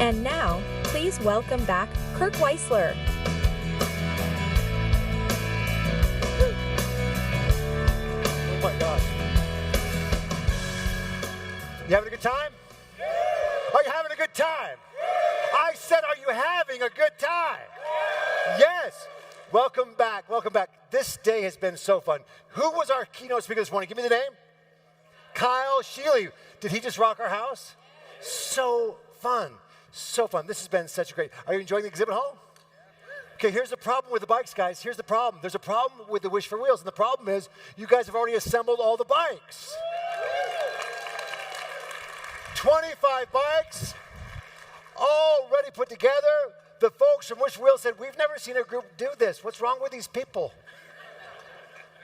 And now, please welcome back Kirk Weisler. Oh my gosh. You having a good time? Are you having a good time? I said, are you having a good time? Yes. Welcome back. Welcome back. This day has been so fun. Who was our keynote speaker this morning? Give me the name. Kyle Sheely. Did he just rock our house? So fun. So fun. This has been such a great. Are you enjoying the exhibit hall? Okay, here's the problem with the bikes, guys. Here's the problem. There's a problem with the Wish for Wheels, and the problem is you guys have already assembled all the bikes. 25 bikes, all ready put together. The folks from Wish for Wheels said, we've never seen a group do this. What's wrong with these people?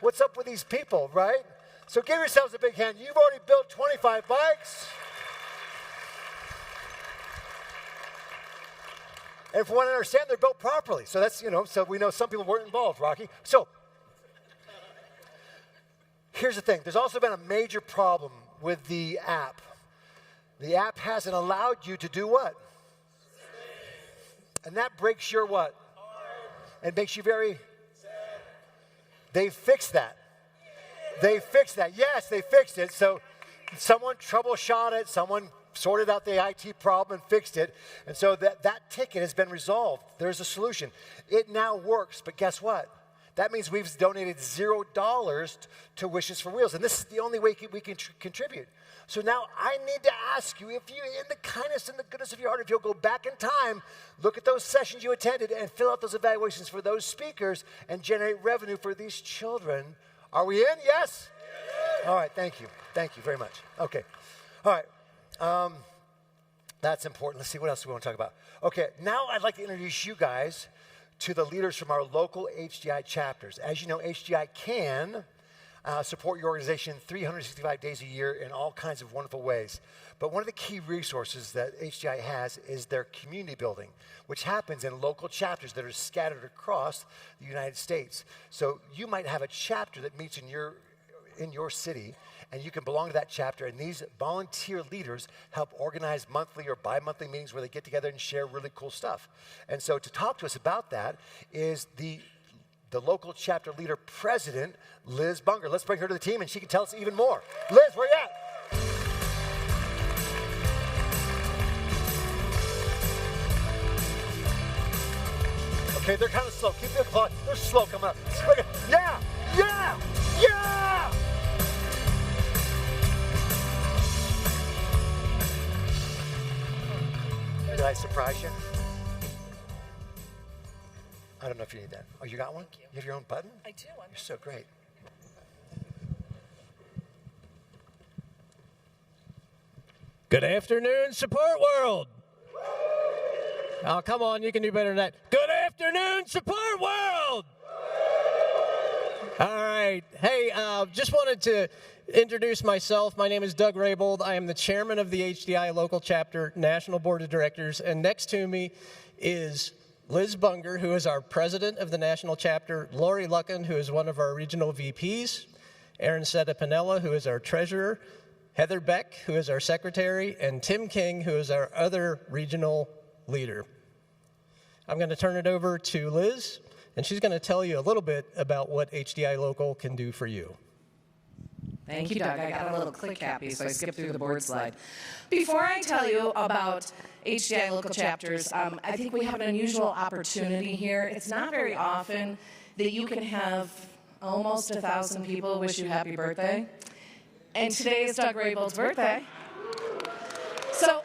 What's up with these people, right? So give yourselves a big hand. You've already built 25 bikes. And from what I understand, they're built properly. So that's, so we know some people weren't involved, Rocky. So here's the thing. There's also been a major problem with the app. The app hasn't allowed you to do what? And that breaks your what? And makes you very sad. They fixed that. They fixed that. Yes, they fixed it. So someone troubleshot it. Someone sorted out the IT problem and fixed it. And so that ticket has been resolved. There's a solution. It now works. But guess what? That means we've donated $0 to Wishes for Wheels. And this is the only way we can contribute. So now I need to ask you, if you, in the kindness and the goodness of your heart, if you'll go back in time, look at those sessions you attended and fill out those evaluations for those speakers and generate revenue for these children. Are we in? Yes? All right, thank you. Thank you very much. Okay. All right. That's important. Let's see, what else do we want to talk about? Okay, now I'd like to introduce you guys to the leaders from our local HDI chapters. As you know, HDI can support your organization 365 days a year in all kinds of wonderful ways. But one of the key resources that HDI has is their community building, which happens in local chapters that are scattered across the United States. So you might have a chapter that meets in your city, and you can belong to that chapter, and these volunteer leaders help organize monthly or bi-monthly meetings where they get together and share really cool stuff. And so to talk to us about that is the local chapter leader president, Liz Bunger. Let's bring her to the team, and she can tell us even more. Liz, where you at? Okay, they're kind of slow. Keep the applause. They're slow coming up. Yeah, yeah, yeah! Did I surprise you? I don't know if you need that. Oh, you got one? Thank you. You have your own button? I do. You're so great. Good afternoon, SupportWorld. Oh, come on, you can do better than that. Good afternoon, SupportWorld. All right. Hey, just wanted to introduce myself. My name is Doug Raybold. I am the chairman of the HDI Local Chapter National Board of Directors, and next to me is Liz Bunger, who is our president of the national chapter, Lori Luckin, who is one of our regional VPs, Aaron Seta-Pinella, who is our treasurer, Heather Beck, who is our secretary, and Tim King, who is our other regional leader. I'm going to turn it over to Liz, and she's going to tell you a little bit about what HDI Local can do for you. Thank you, Doug. I got a little click happy, so I skipped through the board slide. Before I tell you about HDI local chapters, I think we have an unusual opportunity here. It's not very often that you can have almost 1,000 people wish you happy birthday. And today is Doug Raybold's birthday. So,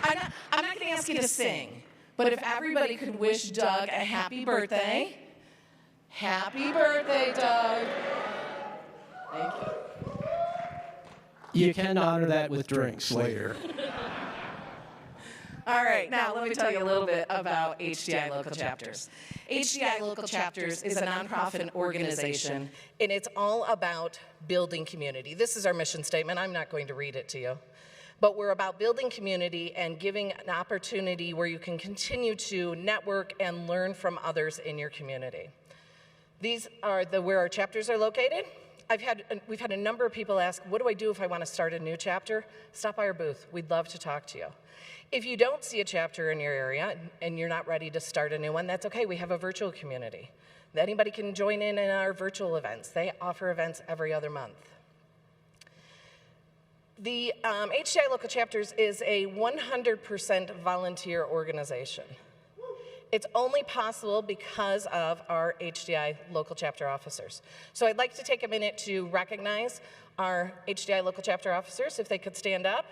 I'm not going to ask you to sing, but if everybody could wish Doug a happy birthday. Happy birthday, Doug. Thank you. You can honor that with drinks later. All right, now let me tell you a little bit about HDI Local Chapters. HDI Local Chapters is a nonprofit organization, and it's all about building community. This is our mission statement. I'm not going to read it to you. But we're about building community and giving an opportunity where you can continue to network and learn from others in your community. These are where our chapters are located. we've had a number of people ask, what do I do if I want to start a new chapter? Stop by our booth. We'd love to talk to you. If you don't see a chapter in your area and you're not ready to start a new one, that's okay. We have a virtual community. Anybody can join in our virtual events. They offer events every other month. The HDI Local Chapters is a 100% volunteer organization. It's only possible because of our HDI Local Chapter officers. So I'd like to take a minute to recognize our HDI Local Chapter officers, if they could stand up.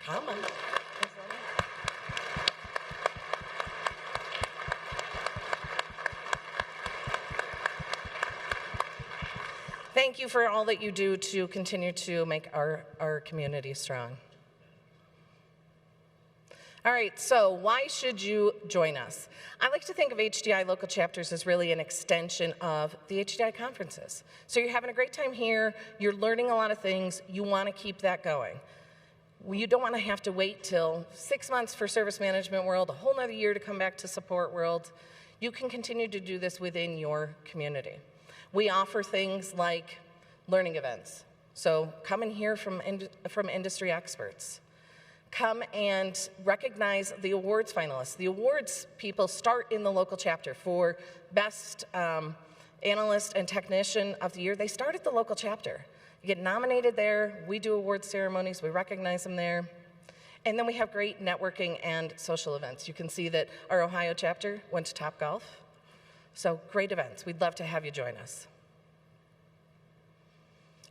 Come on. Thank you for all that you do to continue to make our community strong. All right, so why should you join us? I like to think of HDI Local Chapters as really an extension of the HDI conferences. So you're having a great time here, you're learning a lot of things, you want to keep that going. You don't want to have to wait till 6 months for Service Management World, a whole nother year to come back to Support World. You can continue to do this within your community. We offer things like learning events. So come and hear from industry experts. Come and recognize the awards finalists. The awards people start in the local chapter for Best Analyst and Technician of the Year. They start at the local chapter. You get nominated there. We do award ceremonies. We recognize them there. And then we have great networking and social events. You can see that our Ohio chapter went to Topgolf. So great events. We'd love to have you join us.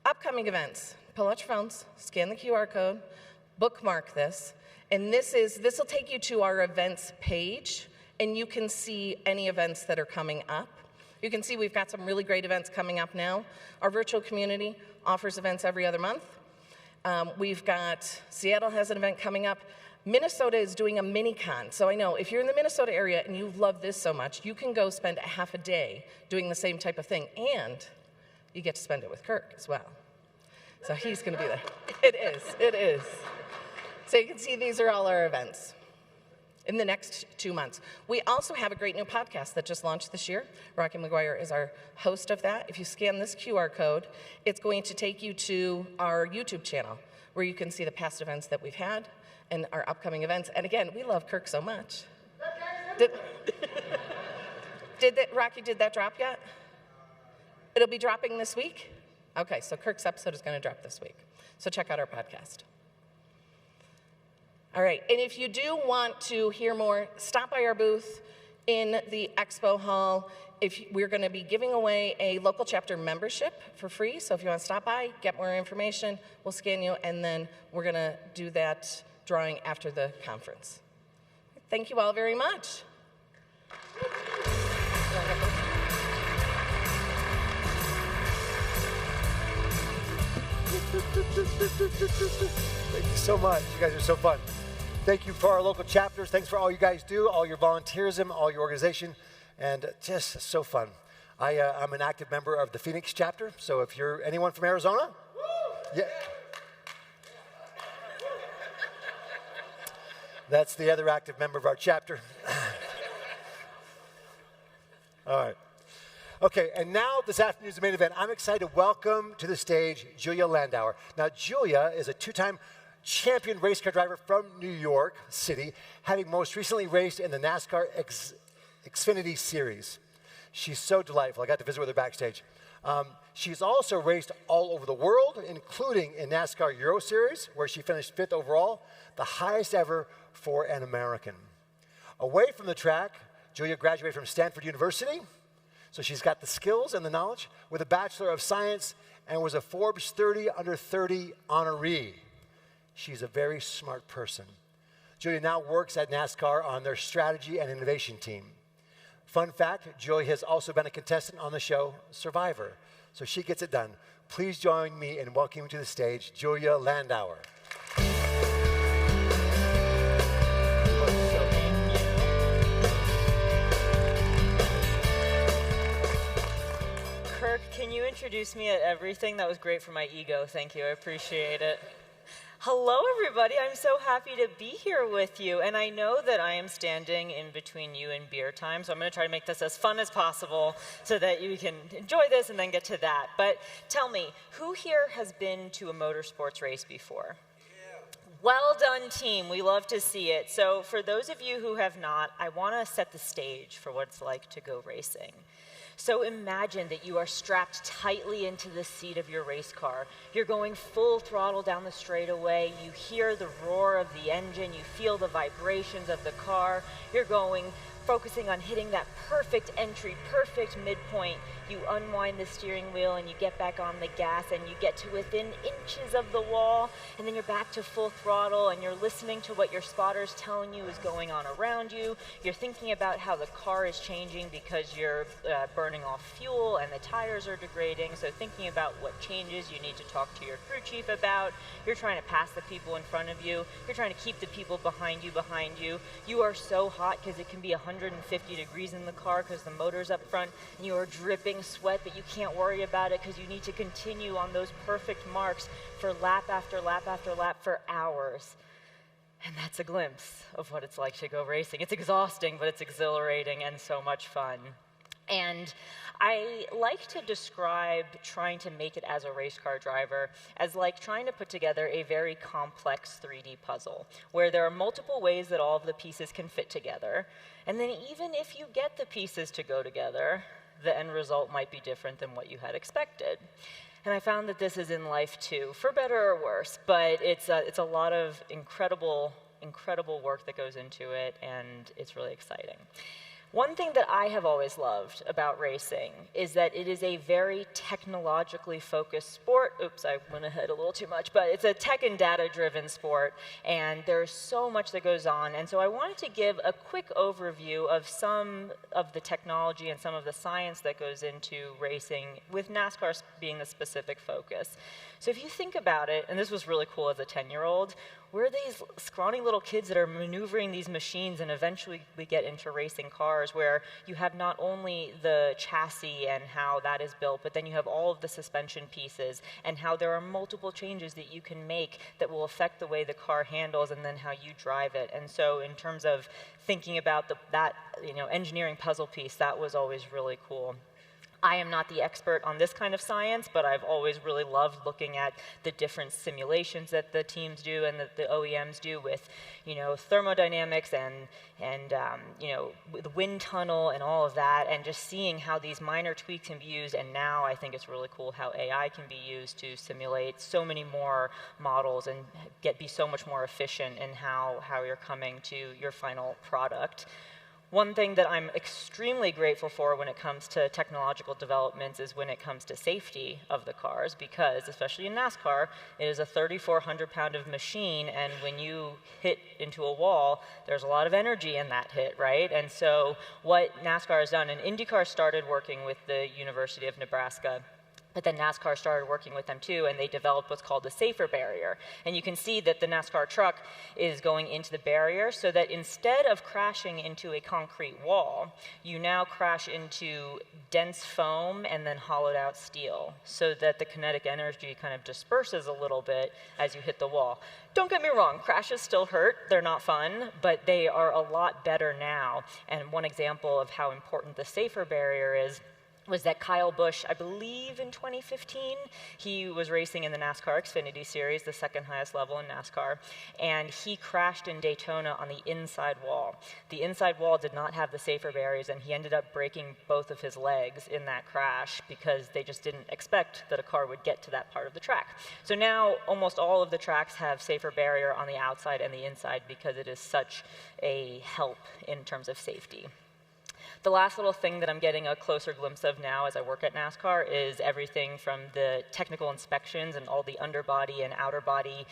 Upcoming events. Pull out your phones, scan the QR code, bookmark this, and this will take you to our events page, and you can see any events that are coming up. You can see we've got some really great events coming up now. Our virtual community offers events every other month. We've got, Seattle has an event coming up. Minnesota is doing a mini-con. So I know if you're in the Minnesota area and you love this so much, you can go spend a half a day doing the same type of thing, and you get to spend it with Kirk as well. So he's going to be there. It is. So you can see these are all our events in the next 2 months. We also have a great new podcast that just launched this year. Rocky McGuire is our host of that. If you scan this QR code, it's going to take you to our YouTube channel where you can see the past events that we've had and our upcoming events. And again, we love Kirk so much. Rocky, did that drop yet? It'll be dropping this week? Okay, so Kirk's episode is going to drop this week. So check out our podcast. All right, and if you do want to hear more, stop by our booth in the expo hall. We're going to be giving away a local chapter membership for free. So if you want to stop by, get more information, we'll scan you, and then we're going to do that drawing after the conference. Thank you all very much. Thank you so much. You guys are so fun. Thank you for our local chapters. Thanks for all you guys do, all your volunteerism, all your organization, and just so fun. I'm an active member of the Phoenix chapter, so if you're anyone from Arizona, yeah. That's the other active member of our chapter. All right. Okay, and now this afternoon's the main event. I'm excited to welcome to the stage Julia Landauer. Now, Julia is a two-time champion race car driver from New York City, having most recently raced in the NASCAR Xfinity Series. She's so delightful. I got to visit with her backstage. She's also raced all over the world, including in NASCAR Euro Series, where she finished 5th overall, the highest ever for an American. Away from the track, Julia graduated from Stanford University, so she's got the skills and the knowledge with a Bachelor of Science and was a Forbes 30 Under 30 honoree. She's a very smart person. Julia now works at NASCAR on their strategy and innovation team. Fun fact, Julia has also been a contestant on the show Survivor, so she gets it done. Please join me in welcoming to the stage Julia Landauer. Kirk, can you introduce me at everything? That was great for my ego. Thank you. I appreciate it. Hello, everybody. I'm so happy to be here with you. And I know that I am standing in between you and beer time, so I'm going to try to make this as fun as possible so that you can enjoy this and then get to that. But tell me, who here has been to a motorsports race before? Well done, team. We love to see it. So for those of you who have not, I want to set the stage for what it's like to go racing. So imagine that you are strapped tightly into the seat of your race car. You're going full throttle down the straightaway. You hear the roar of the engine. You feel the vibrations of the car. You're focusing on hitting that perfect entry, perfect midpoint. You unwind the steering wheel and you get back on the gas and you get to within inches of the wall, and then you're back to full throttle and you're listening to what your spotter's telling you is going on around you. You're thinking about how the car is changing because you're burning off fuel and the tires are degrading, so thinking about what changes you need to talk to your crew chief about. You're trying to pass the people in front of you. You're trying to keep the people behind you. You are so hot because it can be 150 degrees in the car because the motor's up front, and you are dripping sweat, but you can't worry about it because you need to continue on those perfect marks for lap after lap after lap for hours. And that's a glimpse of what it's like to go racing. It's exhausting, but it's exhilarating and so much fun. And I like to describe trying to make it as a race car driver as like trying to put together a very complex 3D puzzle, where there are multiple ways that all of the pieces can fit together. And then even if you get the pieces to go together, the end result might be different than what you had expected. And I found that this is in life too, for better or worse, but it's a lot of incredible work that goes into it, and it's really exciting. One thing that I have always loved about racing is that it is a very technologically focused sport. Oops, I went ahead a little too much, but it's a tech and data-driven sport, and there's so much that goes on. And so I wanted to give a quick overview of some of the technology and some of the science that goes into racing, with NASCAR being the specific focus. So if you think about it, and this was really cool as a 10-year-old, we're these scrawny little kids that are maneuvering these machines, and eventually we get into racing cars where you have not only the chassis and how that is built, but then you have all of the suspension pieces and how there are multiple changes that you can make that will affect the way the car handles and then how you drive it. And so in terms of thinking about that engineering puzzle piece, that was always really cool. I am not the expert on this kind of science, but I've always really loved looking at the different simulations that the teams do and that the OEMs do with, thermodynamics and the wind tunnel and all of that, and just seeing how these minor tweaks can be used. And now I think it's really cool how AI can be used to simulate so many more models and be so much more efficient in how you're coming to your final product. One thing that I'm extremely grateful for when it comes to technological developments is when it comes to safety of the cars, because, especially in NASCAR, it is a 3,400-pound of machine, and when you hit into a wall, there's a lot of energy in that hit, right? And so what NASCAR has done, and IndyCar started working with the University of Nebraska, but then NASCAR started working with them too, and they developed what's called the safer barrier. And you can see that the NASCAR truck is going into the barrier so that instead of crashing into a concrete wall, you now crash into dense foam and then hollowed out steel so that the kinetic energy kind of disperses a little bit as you hit the wall. Don't get me wrong, crashes still hurt, they're not fun, but they are a lot better now. And one example of how important the safer barrier was that Kyle Busch, I believe in 2015, he was racing in the NASCAR Xfinity Series, the second highest level in NASCAR, and he crashed in Daytona on the inside wall. The inside wall did not have the safer barriers, and he ended up breaking both of his legs in that crash because they just didn't expect that a car would get to that part of the track. So now almost all of the tracks have safer barrier on the outside and the inside because it is such a help in terms of safety. The last little thing that I'm getting a closer glimpse of now as I work at NASCAR is everything from the technical inspections and all the underbody and outer body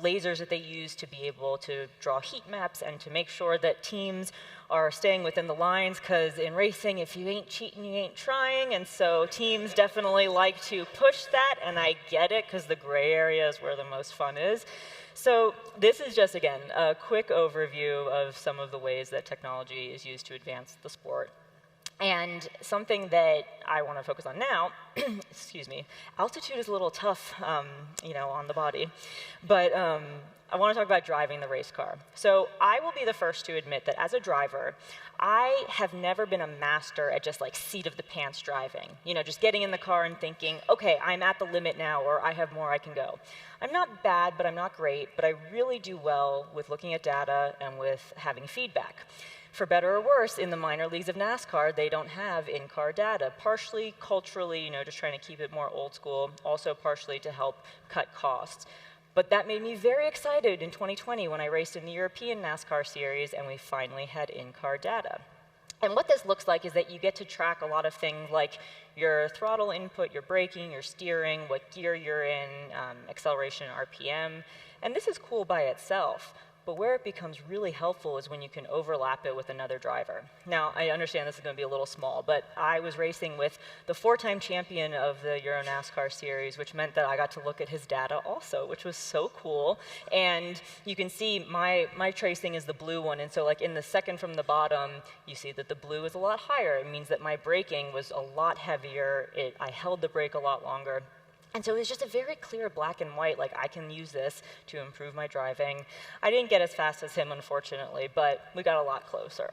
lasers that they use to be able to draw heat maps and to make sure that teams are staying within the lines, because in racing, if you ain't cheating, you ain't trying, and so teams definitely like to push that, and I get it, because the gray area is where the most fun is. So this is just, again, a quick overview of some of the ways that technology is used to advance the sport. And something that I want to focus on now, excuse me, altitude is a little tough, you know, on the body, but I want to talk about driving the race car. So I will be the first to admit that as a driver, I have never been a master at just like seat of the pants driving, you know, just getting in the car and thinking, okay, I'm at the limit now, or I have more I can go. I'm not bad, but I'm not great, but I really do well with looking at data and with having feedback. For better or worse, in the minor leagues of NASCAR, they don't have in-car data, partially culturally, you know, just trying to keep it more old school, also partially to help cut costs. But that made me very excited in 2020 when I raced in the European NASCAR series and we finally had in-car data. And what this looks like is that you get to track a lot of things like your throttle input, your braking, your steering, what gear you're in, acceleration, RPM. And this is cool by itself. But where it becomes really helpful is when you can overlap it with another driver. Now, I understand this is going to be a little small, but I was racing with the 4-time champion of the Euro NASCAR series, which meant that I got to look at his data also, which was so cool. And you can see my tracing is the blue one, and so like in the second from the bottom, you see that the blue is a lot higher. It means that my braking was a lot heavier. I held the brake a lot longer. And so it's just a very clear black and white, like I can use this to improve my driving. I didn't get as fast as him, unfortunately, but we got a lot closer.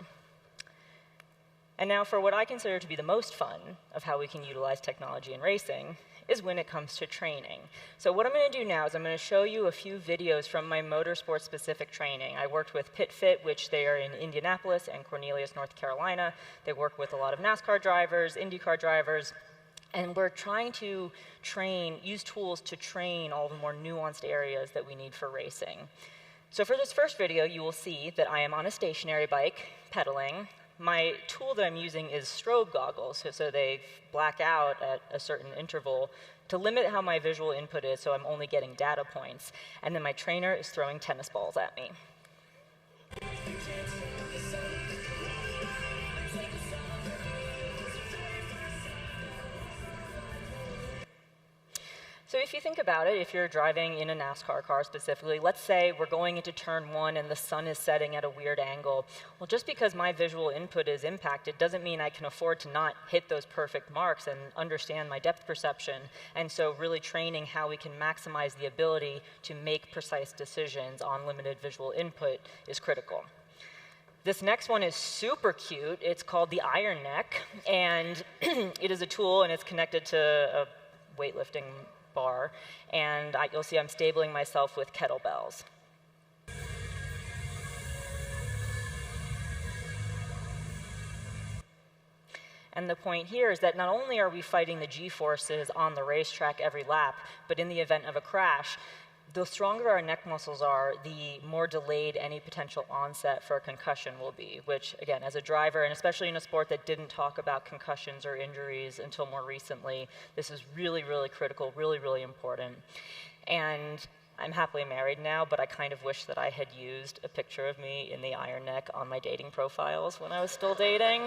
And now for what I consider to be the most fun of how we can utilize technology in racing is when it comes to training. So what I'm going to do now is I'm going to show you a few videos from my motorsport-specific training. I worked with PitFit, which they are in Indianapolis and Cornelius, North Carolina. They work with a lot of NASCAR drivers, IndyCar drivers, and we're trying to use tools to train all the more nuanced areas that we need for racing. So for this first video, you will see that I am on a stationary bike, pedaling. My tool that I'm using is strobe goggles, so they black out at a certain interval to limit how my visual input is, so I'm only getting data points. And then my trainer is throwing tennis balls at me. So if you think about it, if you're driving in a NASCAR car specifically, let's say we're going into turn 1 and the sun is setting at a weird angle. Well, just because my visual input is impacted doesn't mean I can afford to not hit those perfect marks and understand my depth perception. And so really training how we can maximize the ability to make precise decisions on limited visual input is critical. This next one is super cute. It's called the Iron Neck, and it is a tool and it's connected to a weightlifting bar, and you'll see I'm stabling myself with kettlebells. And the point here is that not only are we fighting the G-forces on the racetrack every lap, but in the event of a crash, the stronger our neck muscles are, the more delayed any potential onset for a concussion will be, which, again, as a driver, and especially in a sport that didn't talk about concussions or injuries until more recently, this is really, really critical, really, really important. And I'm happily married now, but I kind of wish that I had used a picture of me in the Iron Neck on my dating profiles when I was still dating,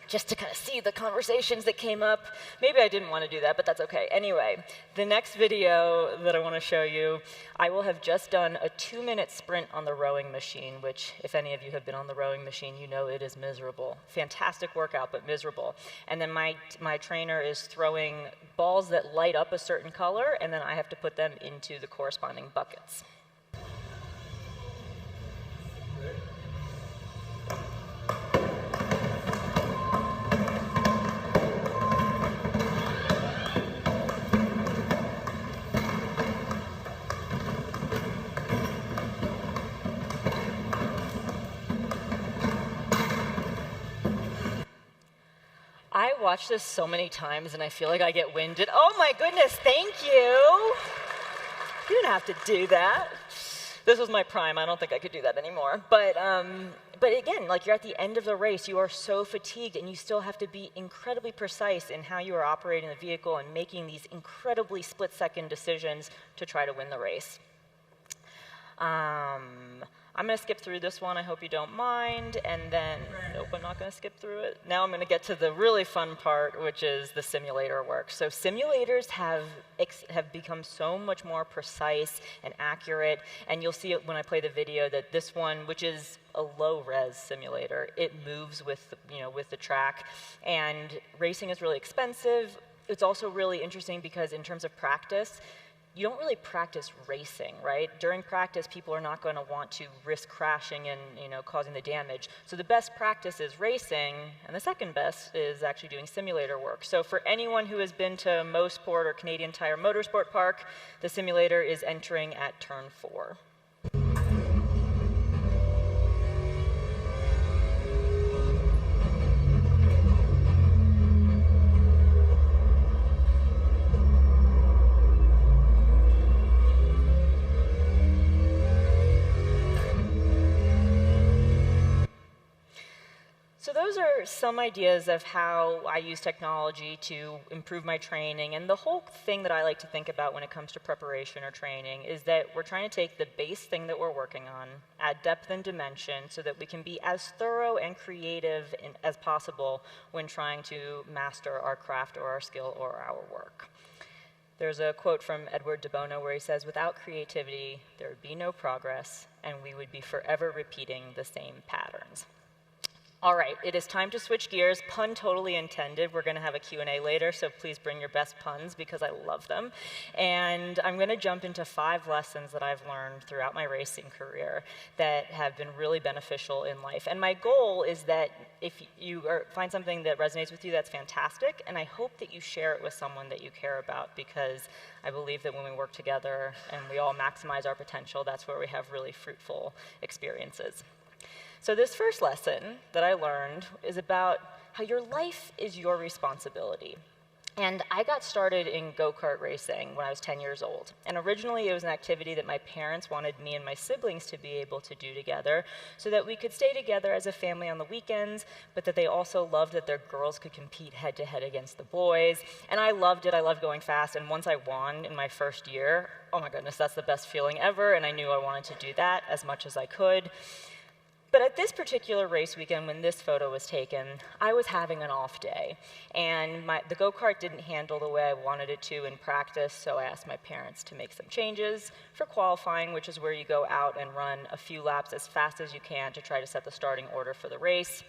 just to kind of see the conversations that came up. Maybe I didn't want to do that, but that's okay. Anyway, the next video that I want to show you, I will have just done a 2-minute sprint on the rowing machine, which, if any of you have been on the rowing machine, you know it is miserable. Fantastic workout, but miserable. And then my trainer is throwing balls that light up a certain color, and then I have to put them into the corresponding buckets. I watch this so many times and I feel like I get winded. Oh my goodness, thank you. You didn't have to do that. This was my prime. I don't think I could do that anymore. But again, like, you're at the end of the race, you are so fatigued and you still have to be incredibly precise in how you are operating the vehicle and making these incredibly split-second decisions to try to win the race. I'm going to skip through this one. I hope you don't mind. And then, nope, I'm not going to skip through it. Now I'm going to get to the really fun part, which is the simulator work. So simulators have become so much more precise and accurate. And you'll see it when I play the video that this one, which is a low-res simulator, it moves with, with the track. And racing is really expensive. It's also really interesting because in terms of practice, you don't really practice racing, right? During practice, people are not going to want to risk crashing and causing the damage. So the best practice is racing, and the second best is actually doing simulator work. So for anyone who has been to Mosport or Canadian Tire Motorsport Park, the simulator is entering at turn 4. So those are some ideas of how I use technology to improve my training. And the whole thing that I like to think about when it comes to preparation or training is that we're trying to take the base thing that we're working on, add depth and dimension so that we can be as thorough and creative as possible when trying to master our craft or our skill or our work. There's a quote from Edward de Bono where he says, "Without creativity, there would be no progress, and we would be forever repeating the same patterns." All right, it is time to switch gears. Pun totally intended. We're going to have a Q&A later, so please bring your best puns because I love them. And I'm going to jump into 5 lessons that I've learned throughout my racing career that have been really beneficial in life. And my goal is that if you find something that resonates with you, that's fantastic. And I hope that you share it with someone that you care about because I believe that when we work together and we all maximize our potential, that's where we have really fruitful experiences. So this first lesson that I learned is about how your life is your responsibility. And I got started in go-kart racing when I was 10 years old. And originally it was an activity that my parents wanted me and my siblings to be able to do together so that we could stay together as a family on the weekends, but that they also loved that their girls could compete head-to-head against the boys. And I loved it. I loved going fast. And once I won in my first year, oh my goodness, that's the best feeling ever. And I knew I wanted to do that as much as I could. But at this particular race weekend, when this photo was taken, I was having an off day. And the go-kart didn't handle the way I wanted it to in practice, so I asked my parents to make some changes for qualifying, which is where you go out and run a few laps as fast as you can to try to set the starting order for the race.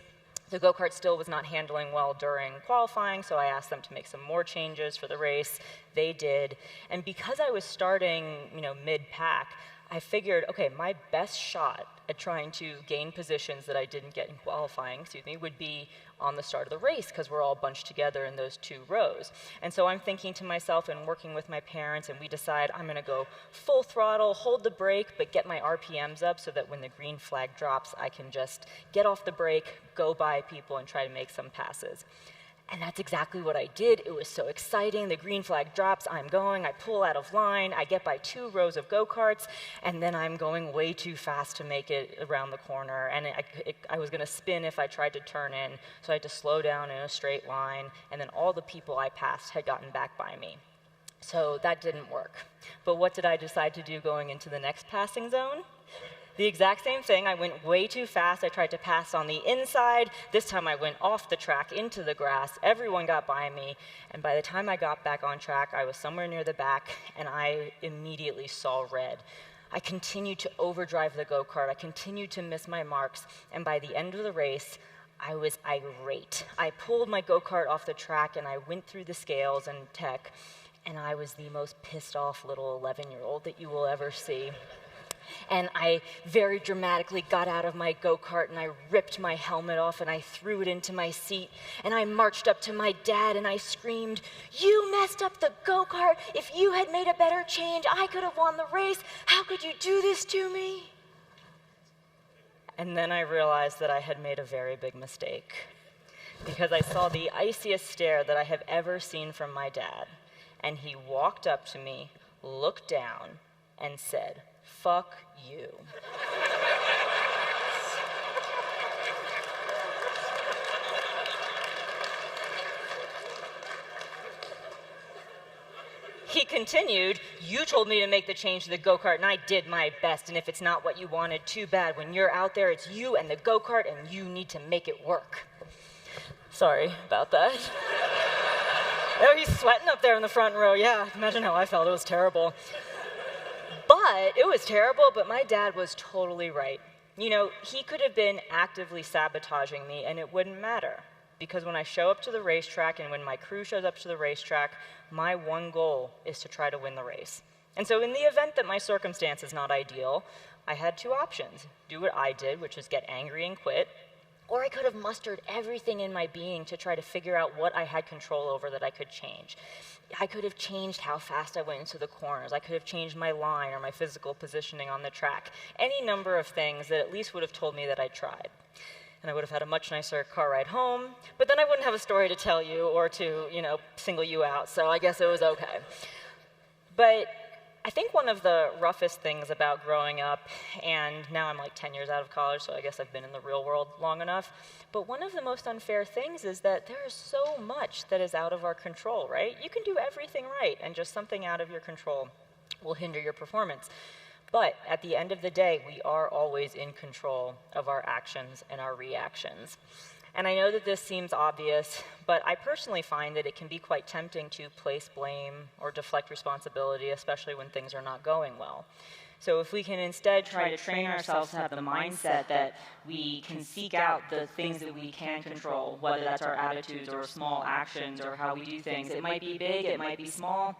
The go-kart still was not handling well during qualifying, so I asked them to make some more changes for the race. They did. And because I was starting, mid-pack, I figured, okay, my best shot at trying to gain positions that I didn't get in qualifying, would be on the start of the race because we're all bunched together in those 2 rows. And so I'm thinking to myself and working with my parents, and we decide I'm going to go full throttle, hold the brake, but get my RPMs up so that when the green flag drops, I can just get off the brake, go by people, and try to make some passes. And that's exactly what I did. It was so exciting. The green flag drops, I'm going, I pull out of line, I get by 2 rows of go-karts, and then I'm going way too fast to make it around the corner. And I was going to spin if I tried to turn in, so I had to slow down in a straight line, and then all the people I passed had gotten back by me. So that didn't work. But what did I decide to do going into the next passing zone? The exact same thing. I went way too fast. I tried to pass on the inside. This time I went off the track into the grass. Everyone got by me. And by the time I got back on track, I was somewhere near the back, and I immediately saw red. I continued to overdrive the go-kart. I continued to miss my marks. And by the end of the race, I was irate. I pulled my go-kart off the track, and I went through the scales and tech, and I was the most pissed off little 11-year-old that you will ever see. And I very dramatically got out of my go-kart and I ripped my helmet off and I threw it into my seat. And I marched up to my dad and I screamed, "You messed up the go-kart. If you had made a better change, I could have won the race. How could you do this to me?" And then I realized that I had made a very big mistake because I saw the iciest stare that I have ever seen from my dad. And he walked up to me, looked down, and said, "Fuck you." he continued, "You told me to make the change to the go-kart, and I did my best, and if it's not what you wanted, too bad. When you're out there, it's you and the go-kart, and you need to make it work." Sorry about that. Oh, he's sweating up there in the front row. Yeah, imagine how I felt. It was terrible. But it was terrible, but my dad was totally right. You know, he could have been actively sabotaging me, and it wouldn't matter. Because when I show up to the racetrack and when my crew shows up to the racetrack, my one goal is to try to win the race. And so in the event that my circumstance is not ideal, I had two options. Do what I did, which is get angry and quit, or I could have mustered everything in my being to try to figure out what I had control over that I could change. I could have changed how fast I went into the corners. I could have changed my line or my physical positioning on the track. Any number of things that at least would have told me that I tried. And I would have had a much nicer car ride home, but then I wouldn't have a story to tell you or to, single you out, so I guess it was okay. But I think one of the roughest things about growing up, and now I'm like 10 years out of college, so I guess I've been in the real world long enough, but one of the most unfair things is that there is so much that is out of our control, right? You can do everything right, and just something out of your control will hinder your performance. But at the end of the day, we are always in control of our actions and our reactions. And I know that this seems obvious, but I personally find that it can be quite tempting to place blame or deflect responsibility, especially when things are not going well. So if we can instead try to train ourselves to have the mindset that we can seek out the things that we can control, whether that's our attitudes or small actions or how we do things. It might be big, it might be small.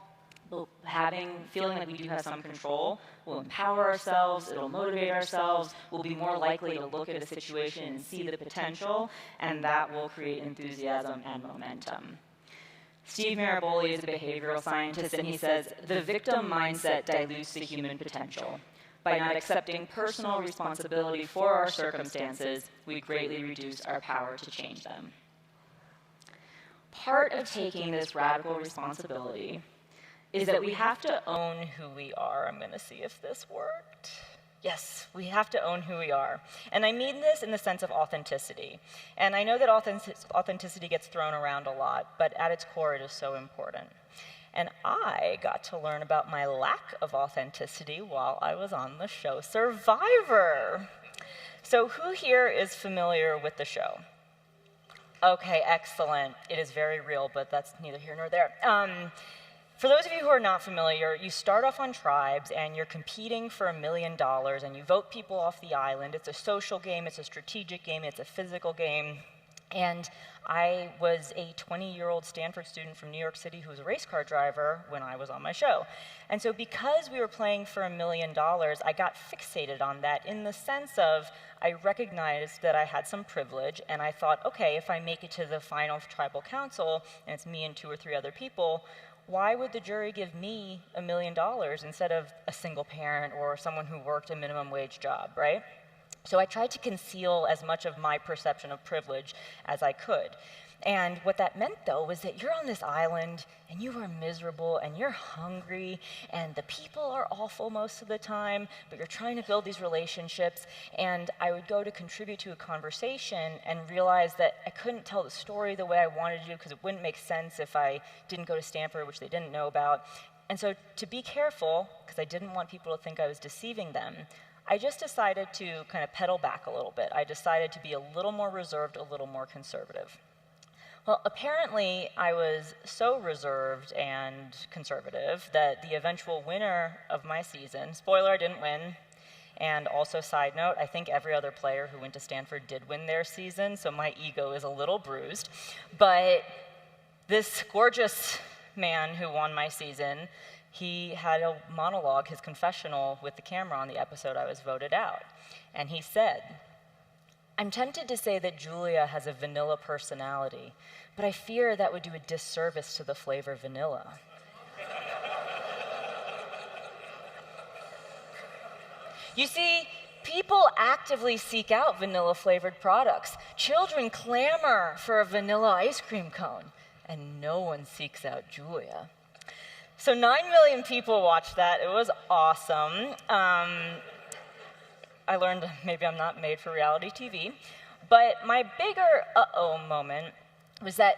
Feeling like we do have some control will empower ourselves, it'll motivate ourselves, we'll be more likely to look at a situation and see the potential, and that will create enthusiasm and momentum. Steve Maraboli is a behavioral scientist, and he says, "The victim mindset dilutes the human potential. By not accepting personal responsibility for our circumstances, we greatly reduce our power to change them." Part of taking this radical responsibility is that we have to own who we are. I'm going to see if this worked. Yes, we have to own who we are. And I mean this in the sense of authenticity. And I know that authenticity gets thrown around a lot, but at its core it is so important. And I got to learn about my lack of authenticity while I was on the show Survivor. So who here is familiar with the show? Okay, excellent. It is very real, but that's neither here nor there. For those of you who are not familiar, you start off on tribes and you're competing for $1 million and you vote people off the island. It's a social game, it's a strategic game, it's a physical game. And I was a 20-year-old Stanford student from New York City who was a race car driver when I was on my show. And so because we were playing for $1 million, I got fixated on that in the sense of I recognized that I had some privilege, and I thought, okay, if I make it to the final tribal council, and it's me and 2 or 3 other people, why would the jury give me $1 million instead of a single parent or someone who worked a minimum wage job, right? So I tried to conceal as much of my perception of privilege as I could. And what that meant, though, was that you're on this island, and you are miserable, and you're hungry, and the people are awful most of the time, but you're trying to build these relationships. And I would go to contribute to a conversation and realize that I couldn't tell the story the way I wanted to because it wouldn't make sense if I didn't go to Stanford, which they didn't know about. And so to be careful, because I didn't want people to think I was deceiving them, I just decided to kind of pedal back a little bit. I decided to be a little more reserved, a little more conservative. Well, apparently, I was so reserved and conservative that the eventual winner of my season, spoiler, I didn't win, and also side note, I think every other player who went to Stanford did win their season, so my ego is a little bruised. But this gorgeous man who won my season, he had a monologue, his confessional with the camera on the episode I was voted out. And he said, "I'm tempted to say that Julia has a vanilla personality, but I fear that would do a disservice to the flavor vanilla." You see, people actively seek out vanilla-flavored products. Children clamor for a vanilla ice cream cone, and no one seeks out Julia. So 9 million people watched that. It was awesome. I learned maybe I'm not made for reality TV. But my bigger uh-oh moment was that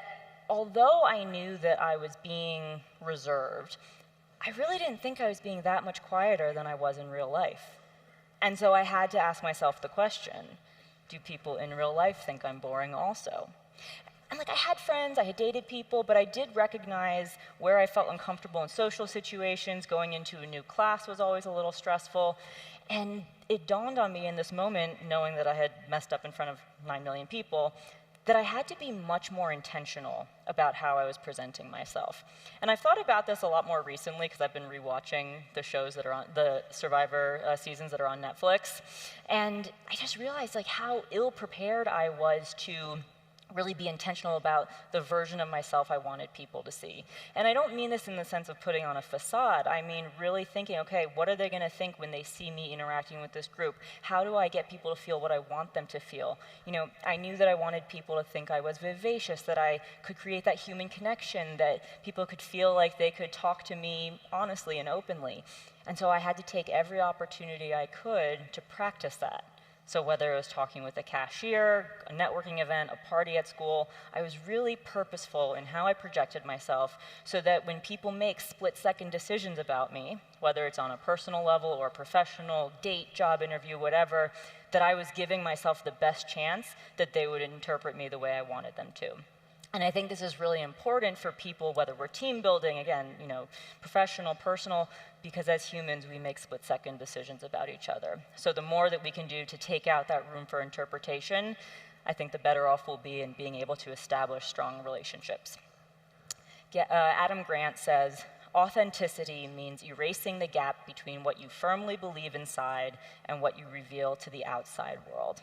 although I knew that I was being reserved, I really didn't think I was being that much quieter than I was in real life. And so I had to ask myself the question, do people in real life think I'm boring also? And like, I had friends, I had dated people, but I did recognize where I felt uncomfortable in social situations. Going into a new class was always a little stressful. And it dawned on me in this moment, knowing that I had messed up in front of 9 million people, that I had to be much more intentional about how I was presenting myself. And I've thought about this a lot more recently because I've been rewatching the shows that are on, the Survivor seasons that are on Netflix. And I just realized like how ill-prepared I was to really be intentional about the version of myself I wanted people to see. And I don't mean this in the sense of putting on a facade. I mean really thinking, okay, what are they going to think when they see me interacting with this group? How do I get people to feel what I want them to feel? You know, I knew that I wanted people to think I was vivacious, that I could create that human connection, that people could feel like they could talk to me honestly and openly. And so I had to take every opportunity I could to practice that. So whether it was talking with a cashier, a networking event, a party at school, I was really purposeful in how I projected myself so that when people make split-second decisions about me, whether it's on a personal level or professional, date, job interview, whatever, that I was giving myself the best chance that they would interpret me the way I wanted them to. And I think this is really important for people, whether we're team building, again, you know, professional, personal, because as humans, we make split-second decisions about each other. So the more that we can do to take out that room for interpretation, I think the better off we'll be in being able to establish strong relationships. Adam Grant says, authenticity means erasing the gap between what you firmly believe inside and what you reveal to the outside world.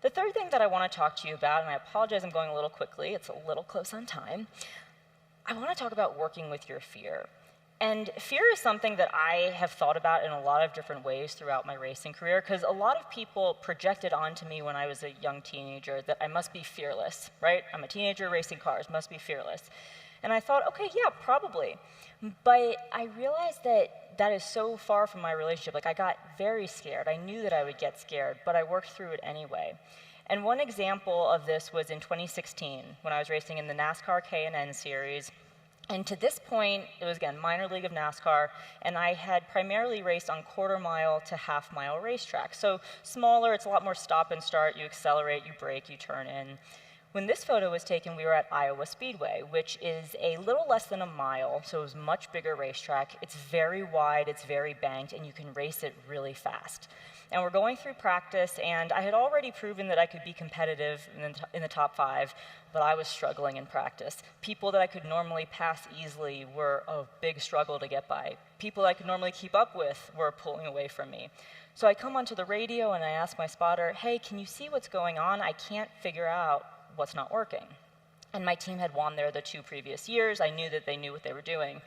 The third thing that I want to talk to you about, and I apologize I'm going a little quickly, it's a little close on time, I want to talk about working with your fear. And fear is something that I have thought about in a lot of different ways throughout my racing career, because a lot of people projected onto me when I was a young teenager that I must be fearless, right? I'm a teenager racing cars, must be fearless. And I thought, okay, yeah, probably. But I realized that that is so far from my relationship. Like, I got very scared. I knew that I would get scared, but I worked through it anyway. And one example of this was in 2016, when I was racing in the NASCAR K&N series. And to this point, it was, again, minor league of NASCAR, and I had primarily raced on quarter-mile to half-mile racetracks. So smaller, it's a lot more stop and start. You accelerate, you brake, you turn in. When this photo was taken, we were at Iowa Speedway, which is a little less than a mile, so it was a much bigger racetrack. It's very wide, it's very banked, and you can race it really fast. And we're going through practice, and I had already proven that I could be competitive in the top 5, but I was struggling in practice. People that I could normally pass easily were a big struggle to get by. People I could normally keep up with were pulling away from me. So I come onto the radio and I ask my spotter, hey, can you see what's going on? I can't figure out what's not working. And my team had won there the 2 previous years. I knew that they knew what they were doing.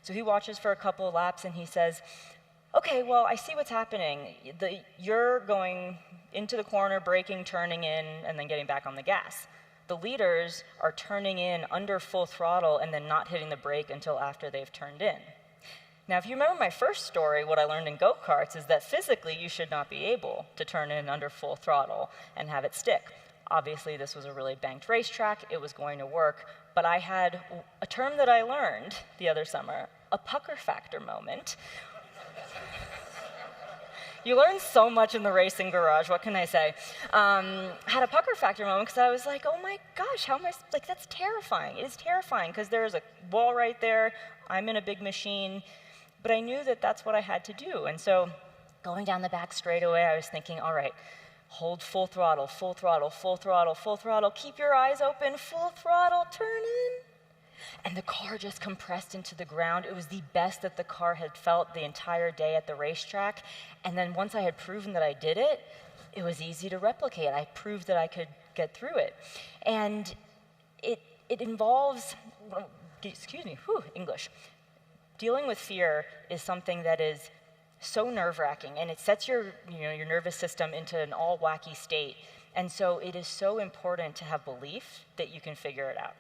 So he watches for a couple of laps and he says, okay, well, I see what's happening. You're going into the corner, braking, turning in, and then getting back on the gas. The leaders are turning in under full throttle and then not hitting the brake until after they've turned in. Now, if you remember my first story, what I learned in go-karts is that physically you should not be able to turn in under full throttle and have it stick. Obviously, this was a really banked racetrack. It was going to work. But I had a term that I learned the other summer, a pucker factor moment. You learn so much in the racing garage, what can I say? Had a pucker factor moment because I was like, oh my gosh, how am I, like, that's terrifying. It is terrifying because there's a wall right there. I'm in a big machine. But I knew that that's what I had to do. And so going down the back straightaway, I was thinking, all right, hold full throttle, full throttle, full throttle, full throttle. Keep your eyes open, full throttle, turn in. And the car just compressed into the ground. It was the best that the car had felt the entire day at the racetrack. And then once I had proven that I did it, it was easy to replicate. I proved that I could get through it. And it involves, English. Dealing with fear is something that is so nerve-wracking, and it sets your nervous system into an all wacky state. And so it is so important to have belief that you can figure it out.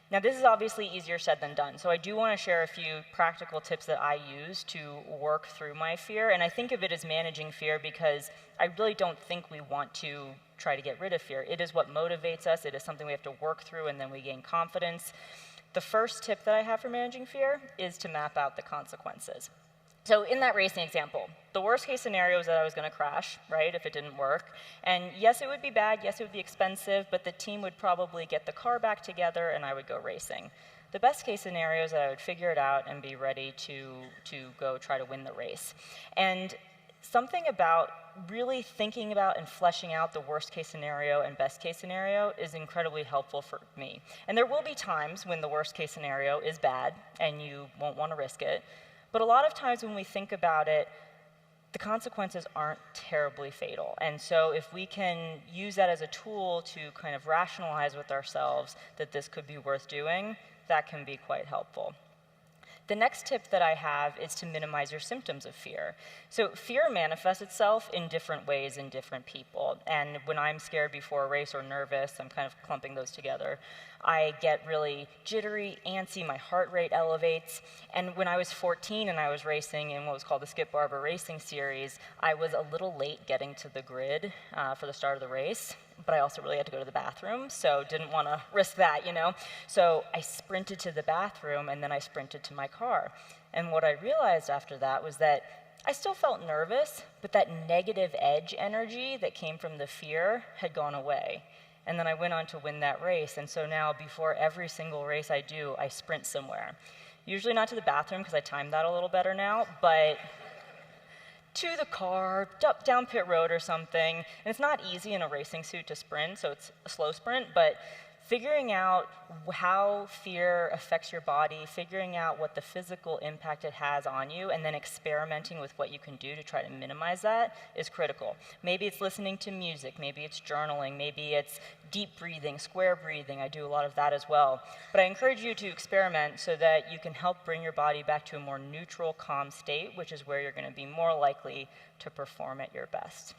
Now, this is obviously easier said than done, so I do want to share a few practical tips that I use to work through my fear, and I think of it as managing fear because I really don't think we want to try to get rid of fear. It is what motivates us. It is something we have to work through, and then we gain confidence. the first tip that I have for managing fear is to map out the consequences. So in that racing example, the worst case scenario is that I was going to crash, right, if it didn't work. And yes, it would be bad, yes, it would be expensive, but the team would probably get the car back together and I would go racing. The best case scenario is that I would figure it out and be ready to go try to win the race. And something about really thinking about and fleshing out the worst case scenario and best case scenario is incredibly helpful for me. And there will be times when the worst case scenario is bad and you won't want to risk it. But a lot of times when we think about it, the consequences aren't terribly fatal. And so if we can use that as a tool to kind of rationalize with ourselves that this could be worth doing, that can be quite helpful. The next tip that I have is to minimize your symptoms of fear. So fear manifests itself in different ways in different people. And when I'm scared before a race or nervous, I'm kind of clumping those together, I get really jittery, antsy, my heart rate elevates. And when I was 14 and I was racing in what was called the Skip Barber Racing Series, I was a little late getting to the grid for the start of the race. But I also really had to go to the bathroom, so didn't want to risk that, you know? So I sprinted to the bathroom, and then I sprinted to my car. And what I realized after that was that I still felt nervous, but that negative edge energy that came from the fear had gone away. And then I went on to win that race, and so now before every single race I do, I sprint somewhere. Usually not to the bathroom, because I timed that a little better now, but to the car, down pit road or something. And it's not easy in a racing suit to sprint, so it's a slow sprint, but figuring out how fear affects your body, figuring out what the physical impact it has on you, and then experimenting with what you can do to try to minimize that is critical. Maybe it's listening to music, maybe it's journaling, maybe it's deep breathing, square breathing. I do a lot of that as well. But I encourage you to experiment so that you can help bring your body back to a more neutral, calm state, which is where you're going to be more likely to perform at your best.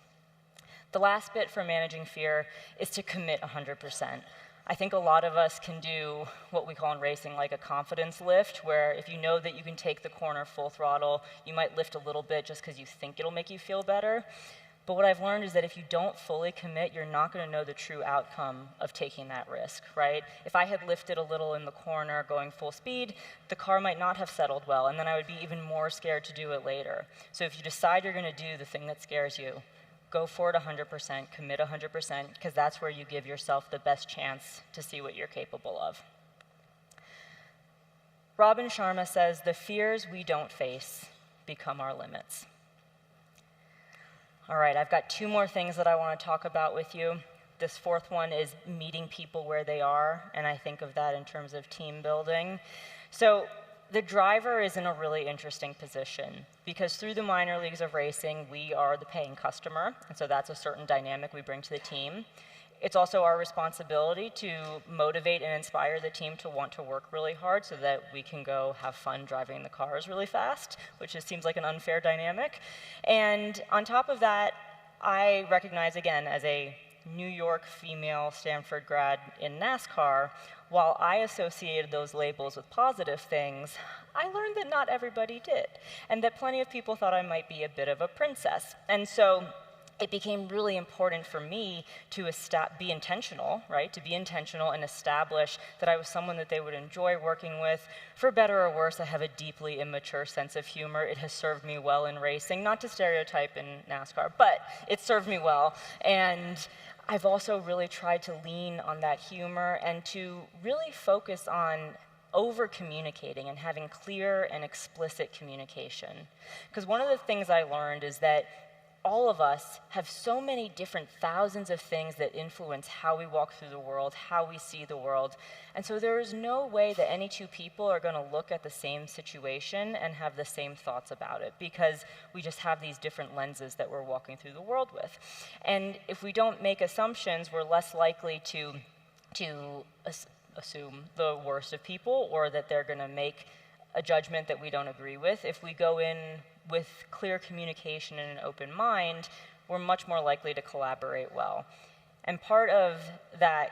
The last bit for managing fear is to commit 100%. I think a lot of us can do what we call in racing like a confidence lift, where if you know that you can take the corner full throttle, you might lift a little bit just because you think it'll make you feel better. But what I've learned is that if you don't fully commit, you're not going to know the true outcome of taking that risk, right? If I had lifted a little in the corner going full speed, the car might not have settled well, and then I would be even more scared to do it later. So if you decide you're going to do the thing that scares you, go for it 100%, commit 100%, because that's where you give yourself the best chance to see what you're capable of. Robin Sharma says, "The fears we don't face become our limits." All right, I've got two more things that I want to talk about with you. This fourth one is meeting people where they are, and I think of that in terms of team building. So the driver is in a really interesting position because through the minor leagues of racing, we are the paying customer, and so that's a certain dynamic we bring to the team. It's also our responsibility to motivate and inspire the team to want to work really hard so that we can go have fun driving the cars really fast, which seems like an unfair dynamic. And on top of that, I recognize, again, as a New York female Stanford grad in NASCAR, while I associated those labels with positive things, I learned that not everybody did, and that plenty of people thought I might be a bit of a princess. And so it became really important for me to be intentional, right? To be intentional and establish that I was someone that they would enjoy working with. For better or worse, I have a deeply immature sense of humor. It has served me well in racing, not to stereotype in NASCAR, but it served me well. And I've also really tried to lean on that humor and to really focus on over-communicating and having clear and explicit communication. Because one of the things I learned is that all of us have so many different thousands of things that influence how we walk through the world, how we see the world. And so there is no way that any two people are going to look at the same situation and have the same thoughts about it, because we just have these different lenses that we're walking through the world with. And if we don't make assumptions, we're less likely to assume the worst of people, or that they're going to make a judgment that we don't agree with. If we go in with clear communication and an open mind, we're much more likely to collaborate well. And part of that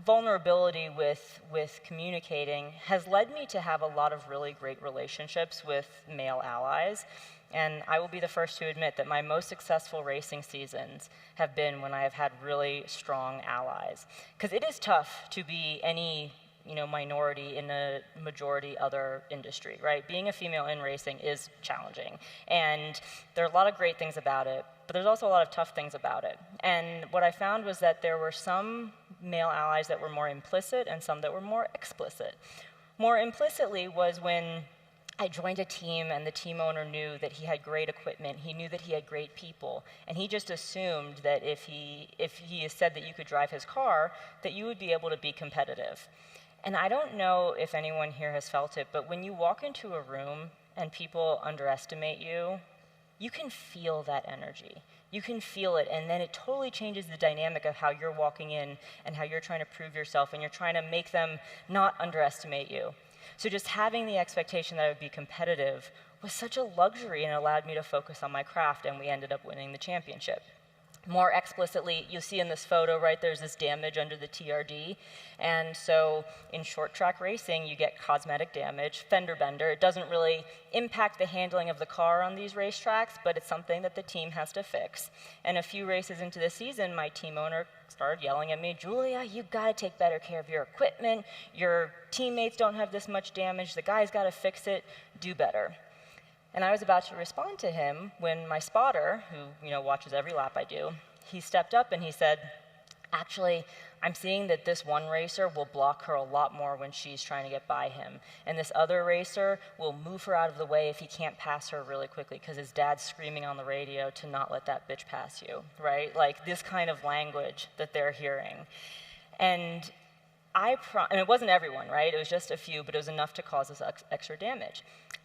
vulnerability with communicating has led me to have a lot of really great relationships with male allies. And I will be the first to admit that my most successful racing seasons have been when I have had really strong allies. Because it is tough to be any minority in a majority other industry, right? Being a female in racing is challenging. And there are a lot of great things about it, but there's also a lot of tough things about it. And what I found was that there were some male allies that were more implicit and some that were more explicit. More implicitly was when I joined a team and the team owner knew that he had great equipment, he knew that he had great people, and he just assumed that if he said that you could drive his car, that you would be able to be competitive. And I don't know if anyone here has felt it, but when you walk into a room and people underestimate you, you can feel that energy. You can feel it, and then it totally changes the dynamic of how you're walking in and how you're trying to prove yourself, and you're trying to make them not underestimate you. So just having the expectation that I would be competitive was such a luxury and allowed me to focus on my craft, and we ended up winning the championship. More explicitly, you'll see in this photo, right, there's this damage under the TRD. And so in short track racing, you get cosmetic damage, fender bender. It doesn't really impact the handling of the car on these racetracks, but it's something that the team has to fix. And a few races into the season, my team owner started yelling at me, "Julia, you gotta take better care of your equipment. Your teammates don't have this much damage. The guy's gotta fix it. Do better." And I was about to respond to him when my spotter, who watches every lap I do, he stepped up and he said, "Actually, I'm seeing that this one racer will block her a lot more when she's trying to get by him. And this other racer will move her out of the way if he can't pass her really quickly because his dad's screaming on the radio to not let that bitch pass you," right? Like this kind of language that they're hearing. And it wasn't everyone, right? It was just a few, but it was enough to cause us extra damage.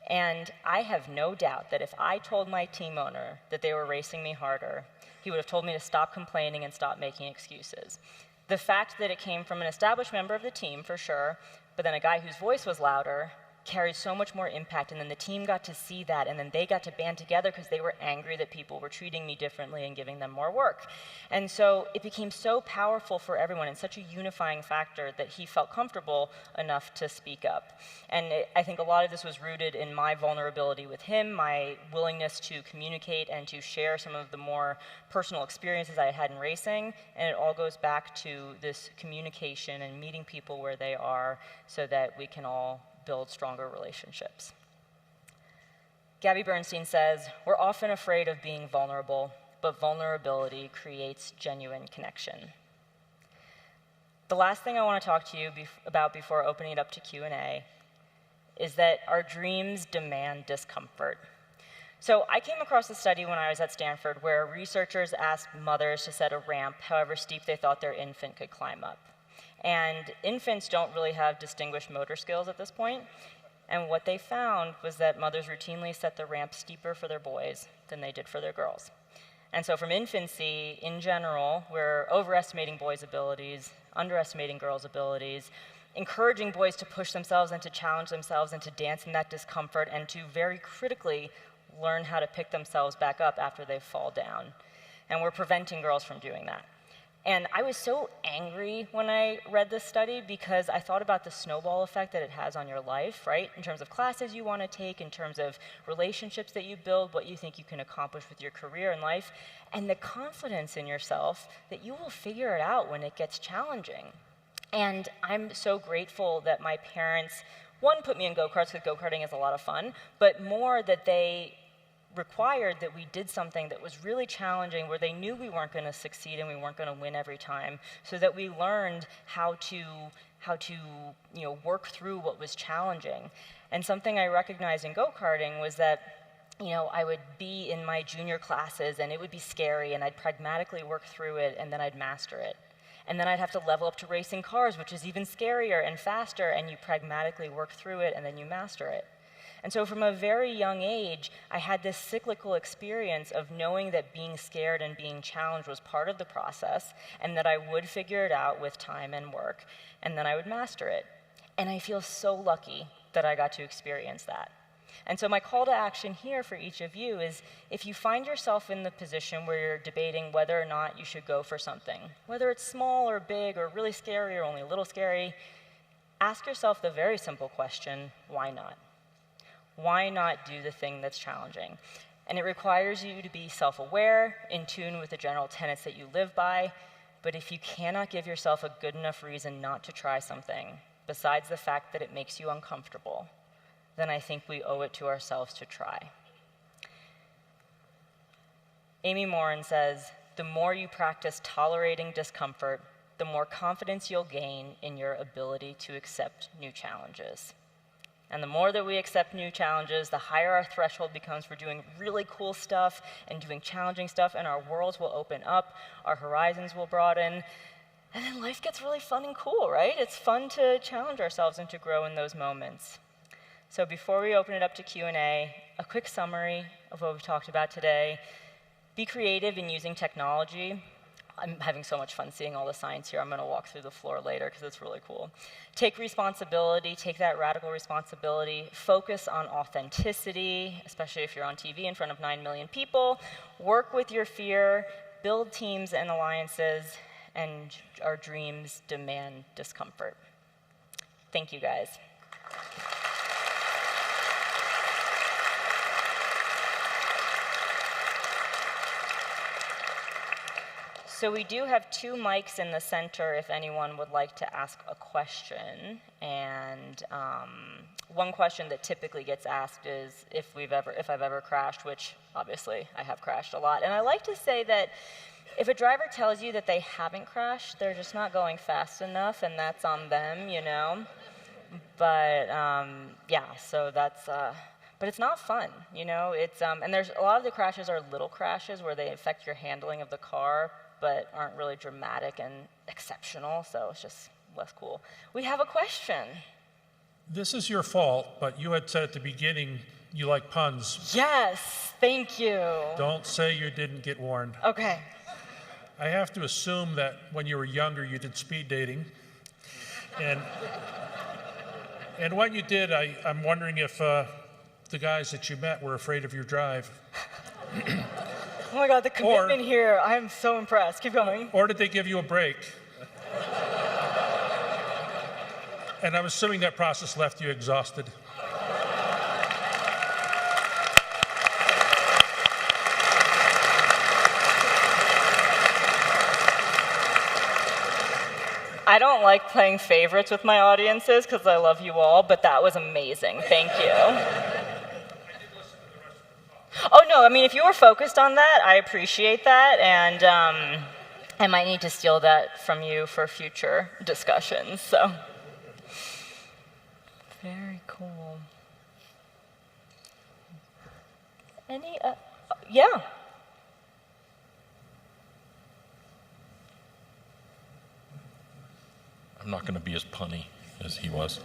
And I have no doubt that if I told my team owner that they were racing me harder, he would have told me to stop complaining and stop making excuses. The fact that it came from an established member of the team, for sure, but then a guy whose voice was louder, carried so much more impact, and then the team got to see that, and then they got to band together because they were angry that people were treating me differently and giving them more work. And so it became so powerful for everyone and such a unifying factor that he felt comfortable enough to speak up. And I think a lot of this was rooted in my vulnerability with him, my willingness to communicate and to share some of the more personal experiences I had had in racing, and it all goes back to this communication and meeting people where they are so that we can all build stronger relationships. Gabby Bernstein says, "We're often afraid of being vulnerable, but vulnerability creates genuine connection." The last thing I want to talk to you about before opening it up to Q&A is that our dreams demand discomfort. So I came across a study when I was at Stanford where researchers asked mothers to set a ramp however steep they thought their infant could climb up. And infants don't really have distinguished motor skills at this point. And what they found was that mothers routinely set the ramp steeper for their boys than they did for their girls. And so from infancy, in general, we're overestimating boys' abilities, underestimating girls' abilities, encouraging boys to push themselves and to challenge themselves and to dance in that discomfort and to very critically learn how to pick themselves back up after they fall down. And we're preventing girls from doing that. And I was so angry when I read this study because I thought about the snowball effect that it has on your life, right? In terms of classes you want to take, in terms of relationships that you build, what you think you can accomplish with your career and life, and the confidence in yourself that you will figure it out when it gets challenging. And I'm so grateful that my parents, one, put me in go-karts because go-karting is a lot of fun, but more that they required that we did something that was really challenging where they knew we weren't going to succeed and we weren't going to win every time, so that we learned how to work through what was challenging. And something I recognized in go-karting was that I would be in my junior classes and it would be scary and I'd pragmatically work through it and then I'd master it. And then I'd have to level up to racing cars, which is even scarier and faster, and you pragmatically work through it and then you master it. And so from a very young age, I had this cyclical experience of knowing that being scared and being challenged was part of the process, and that I would figure it out with time and work, and then I would master it. And I feel so lucky that I got to experience that. And so my call to action here for each of you is, if you find yourself in the position where you're debating whether or not you should go for something, whether it's small or big or really scary or only a little scary, ask yourself the very simple question, why not? Why not do the thing that's challenging? And it requires you to be self-aware, in tune with the general tenets that you live by, but if you cannot give yourself a good enough reason not to try something, besides the fact that it makes you uncomfortable, then I think we owe it to ourselves to try. Amy Morin says, the more you practice tolerating discomfort, the more confidence you'll gain in your ability to accept new challenges. And the more that we accept new challenges, the higher our threshold becomes for doing really cool stuff and doing challenging stuff, and our worlds will open up, our horizons will broaden, and then life gets really fun and cool, right? It's fun to challenge ourselves and to grow in those moments. So before we open it up to Q&A, a quick summary of what we've talked about today. Be creative in using technology. I'm having so much fun seeing all the science here. I'm going to walk through the floor later because it's really cool. Take responsibility, take that radical responsibility. Focus on authenticity, especially if you're on TV in front of 9 million people. Work with your fear, build teams and alliances, and our dreams demand discomfort. Thank you, guys. So we do have 2 mics in the center if anyone would like to ask a question. And one question that typically gets asked is if I've ever crashed, which obviously I have crashed a lot. And I like to say that if a driver tells you that they haven't crashed, they're just not going fast enough, and that's on them, you know. But yeah, so that's. But it's not fun, you know. It's and there's a lot of the crashes are little crashes where they affect your handling of the car, but aren't really dramatic and exceptional, so it's just less cool. We have a question. This is your fault, but you had said at the beginning you like puns. Yes, thank you. Don't say you didn't get warned. Okay. I have to assume that when you were younger you did speed dating. And when you did, I'm wondering if the guys that you met were afraid of your drive. Oh my God, the commitment here. I am so impressed. Keep going. Or did they give you a break? And I'm assuming that process left you exhausted. I don't like playing favorites with my audiences because I love you all, but that was amazing. Thank you. Oh, no, I mean, if you were focused on that, I appreciate that, and I might need to steal that from you for future discussions, so. Very cool. Any, yeah. I'm not going to be as punny as he was.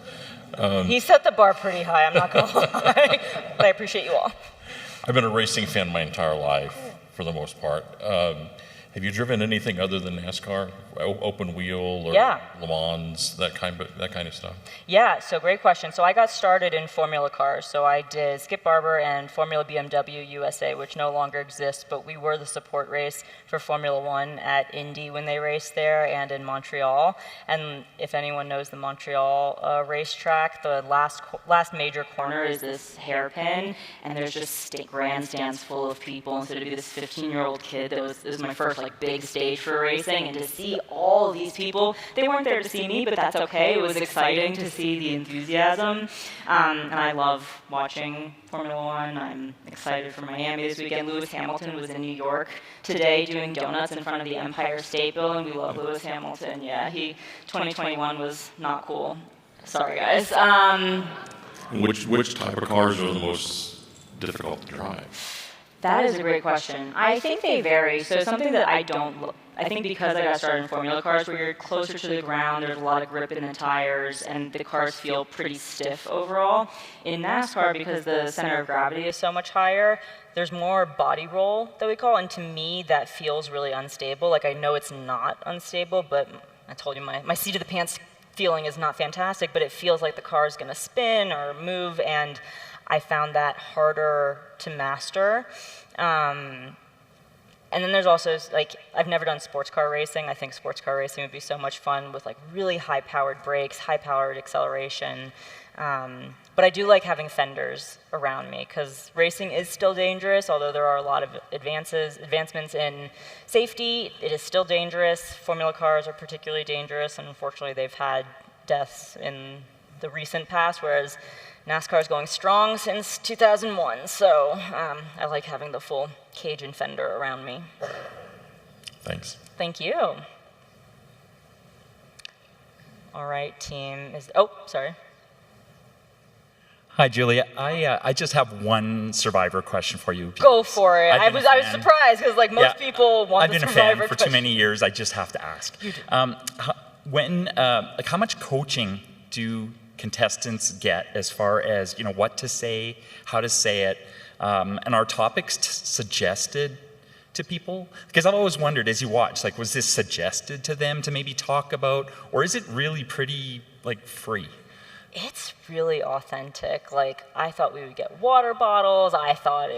He set the bar pretty high, I'm not going to lie, but I appreciate you all. I've been a racing fan my entire life, for the most part. Have you driven anything other than NASCAR, open wheel or Le Mans, that kind of stuff? Yeah, so great question. So I got started in Formula cars. So I did Skip Barber and Formula BMW USA, which no longer exists, but we were the support race for Formula One at Indy when they raced there and in Montreal. And if anyone knows the Montreal racetrack, the last major corner is this hairpin, and there's just grandstands full of people. And so to be this 15-year-old kid, it was my first big stage for racing, and to see all these people, they weren't there to see me, but that's okay. It was exciting to see the enthusiasm, and I love watching Formula One. I'm excited for Miami this weekend. Lewis Hamilton was in New York today doing donuts in front of the Empire State Building. We love Lewis Hamilton. Yeah, 2021 was not cool. Sorry, guys. Which type of cars are the most difficult to drive? That is a great question. I think they vary. So something that I think because I got started in Formula cars, where you're closer to the ground, there's a lot of grip in the tires, and the cars feel pretty stiff overall. In NASCAR, because the center of gravity is so much higher, there's more body roll that we call, and to me, that feels really unstable. I know it's not unstable, but I told you my seat of the pants feeling is not fantastic, but it feels like the car is going to spin or move, and I found that harder to master. And then there's also, I've never done sports car racing. I think sports car racing would be so much fun with really high-powered brakes, high-powered acceleration. But I do like having fenders around me because racing is still dangerous, although there are a lot of advancements in safety. It is still dangerous. Formula cars are particularly dangerous, and unfortunately they've had deaths in the recent past, whereas NASCAR is going strong since 2001, so I like having the full cage and fender around me. Thanks. Thank you. All right, team is, sorry. Hi, Julia. I just have one Survivor question for you. Go for it. I was surprised because like most people want the Survivor question. I've been a fan for too many years. I just have to ask. You do. How much coaching do contestants get as far as what to say, how to say it, and are topics suggested to people? Because I've always wondered as you watch, like, was this suggested to them to maybe talk about, or is it really pretty like free? It's really authentic. Like, I thought we would get water bottles. I thought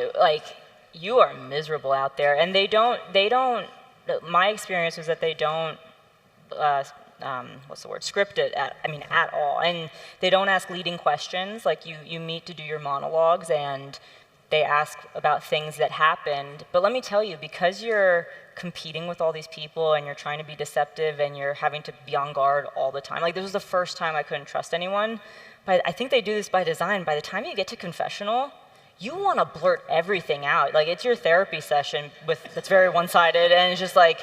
you are miserable out there, and they don't. My experience was that they don't. Script it at all. And they don't ask leading questions. Like you meet to do your monologues and they ask about things that happened. But let me tell you, because you're competing with all these people and you're trying to be deceptive and you're having to be on guard all the time. Like this was the first time I couldn't trust anyone. But I think they do this by design. By the time you get to confessional, you want to blurt everything out. Like it's your therapy session that's very one-sided, and it's just like,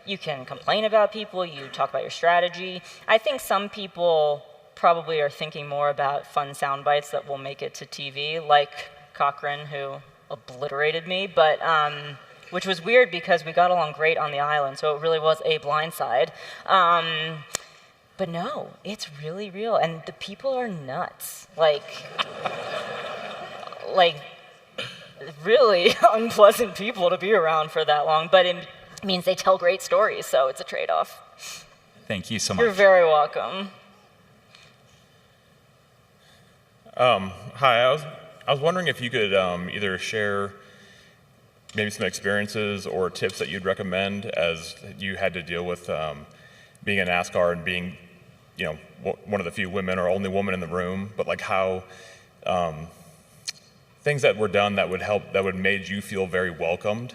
you can complain about people, you talk about your strategy. I think some people probably are thinking more about fun sound bites that will make it to TV, like Cochran, who obliterated me, but which was weird because we got along great on the island, so it really was a blindside. But no, it's really real, and the people are nuts. Like really unpleasant people to be around for that long, but it means they tell great stories, so it's a trade-off. Thank you so much. You're very welcome. Hi, I was wondering if you could either share maybe some experiences or tips that you'd recommend as you had to deal with being in NASCAR and being, one of the few women or only woman in the room, but like how things that were done that would made you feel very welcomed,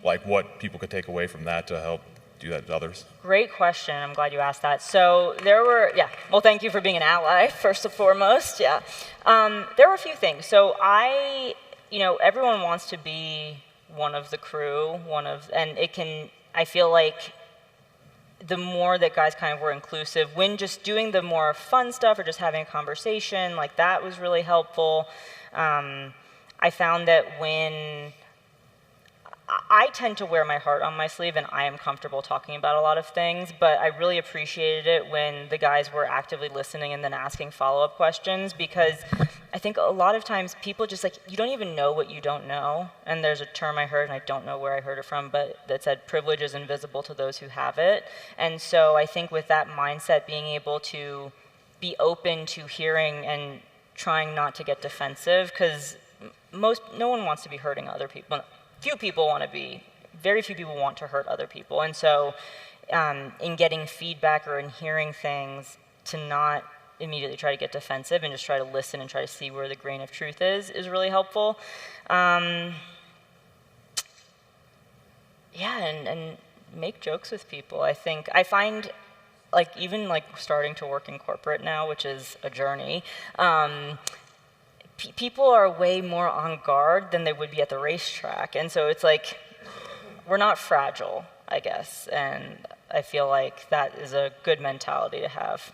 like what people could take away from that to help do that to others? Great question. I'm glad you asked that. So there were, well, thank you for being an ally, first and foremost. There were a few things. So everyone wants to be one of the crew, I feel like the more that guys kind of were inclusive, when just doing the more fun stuff or just having a conversation, like that was really helpful. I found that when I tend to wear my heart on my sleeve and I am comfortable talking about a lot of things, but I really appreciated it when the guys were actively listening and then asking follow-up questions, because I think a lot of times people just you don't even know what you don't know. And there's a term I heard, and I don't know where I heard it from, but that said privilege is invisible to those who have it. And so I think with that mindset, being able to be open to hearing and trying not to get defensive, because no one wants to be hurting other people. Very few people want to hurt other people. And so in getting feedback or in hearing things, to not immediately try to get defensive and just try to listen and try to see where the grain of truth is really helpful. And make jokes with people. I find even starting to work in corporate now, which is a journey, people are way more on guard than they would be at the racetrack. And so it's we're not fragile, I guess. And I feel like that is a good mentality to have.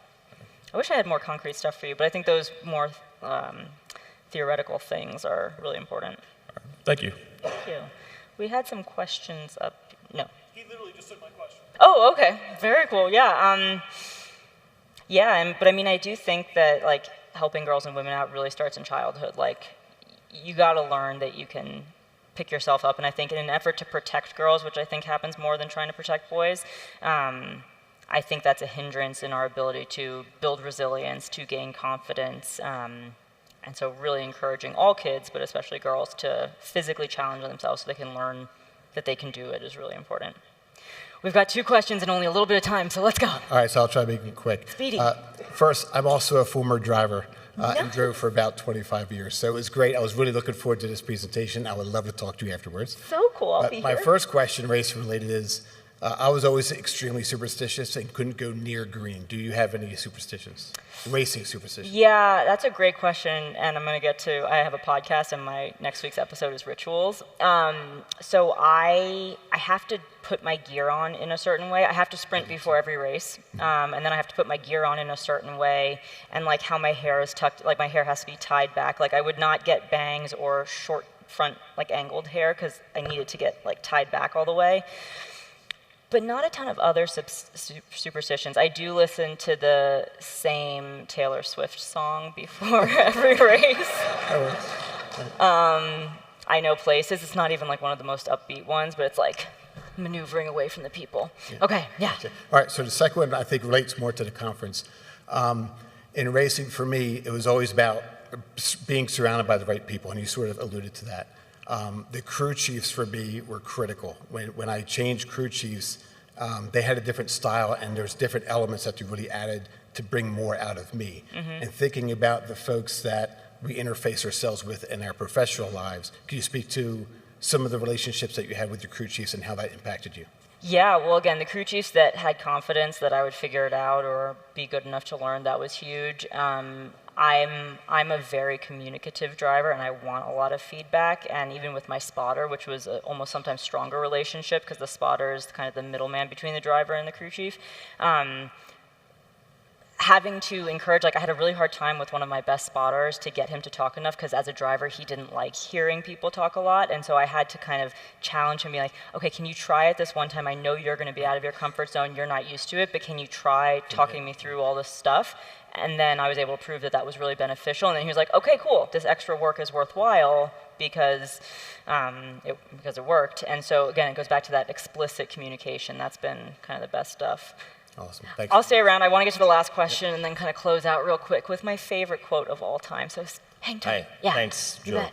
I wish I had more concrete stuff for you, but I think those more theoretical things are really important. Thank you. Thank you. We had some questions up. No. He literally just took my question. Oh, okay. Very cool. Yeah. But I do think that helping girls and women out really starts in childhood. You got to learn that you can pick yourself up. And I think in an effort to protect girls, which I think happens more than trying to protect boys, I think that's a hindrance in our ability to build resilience, to gain confidence. And so really encouraging all kids, but especially girls, to physically challenge themselves so they can learn that they can do it is really important. We've got 2 questions and only a little bit of time, so let's go. All right, so I'll try to make it quick. Speedy. First, I'm also a former driver and drove for about 25 years, so it was great. I was really looking forward to this presentation. I would love to talk to you afterwards. So cool, I'll be here. My first question, race-related, is I was always extremely superstitious and couldn't go near green. Do you have any superstitions? Racing superstitions? Yeah, that's a great question, and I'm going to get to, I have a podcast, and my next week's episode is rituals. So I have to put my gear on in a certain way. I have to sprint before every race, and then I have to put my gear on in a certain way, and like how my hair is tucked, like my hair has to be tied back. Like I would not get bangs or short front, like angled hair, because I need it to get like tied back all the way. But not a ton of other superstitions. I do listen to the same Taylor Swift song before every race. I know places. It's not even like one of the most upbeat ones, but it's like maneuvering away from the people. Yeah. Okay, yeah. Okay. All right, so the second one I think relates more to the conference. In racing, for me, it was always about being surrounded by the right people, and you sort of alluded to that. The crew chiefs for me were critical. When I changed crew chiefs, they had a different style, and there's different elements that you really added to bring more out of me. Mm-hmm. And thinking about the folks that we interface ourselves with in our professional lives, can you speak to some of the relationships that you had with your crew chiefs and how that impacted you? Yeah, well, again, the crew chiefs that had confidence that I would figure it out or be good enough to learn, that was huge. I'm a very communicative driver, and I want a lot of feedback. And even with my spotter, which was a almost sometimes stronger relationship, because the spotter is kind of the middleman between the driver and the crew chief. Having to encourage, like I had a really hard time with one of my best spotters to get him to talk enough, because as a driver, he didn't like hearing people talk a lot. And so I had to kind of challenge him, be like, okay, can you try it this one time? I know you're going to be out of your comfort zone. You're not used to it, but can you try talking me through all this stuff? And then I was able to prove that that was really beneficial. And then he was like, okay, cool. This extra work is worthwhile because it worked. And so again, it goes back to that explicit communication. That's been kind of the best stuff. Awesome. Thank you. I'll stay around. I want to get to the last question and then kind of close out real quick with my favorite quote of all time. So hang tight. Hi. Yeah. Thanks, Julie.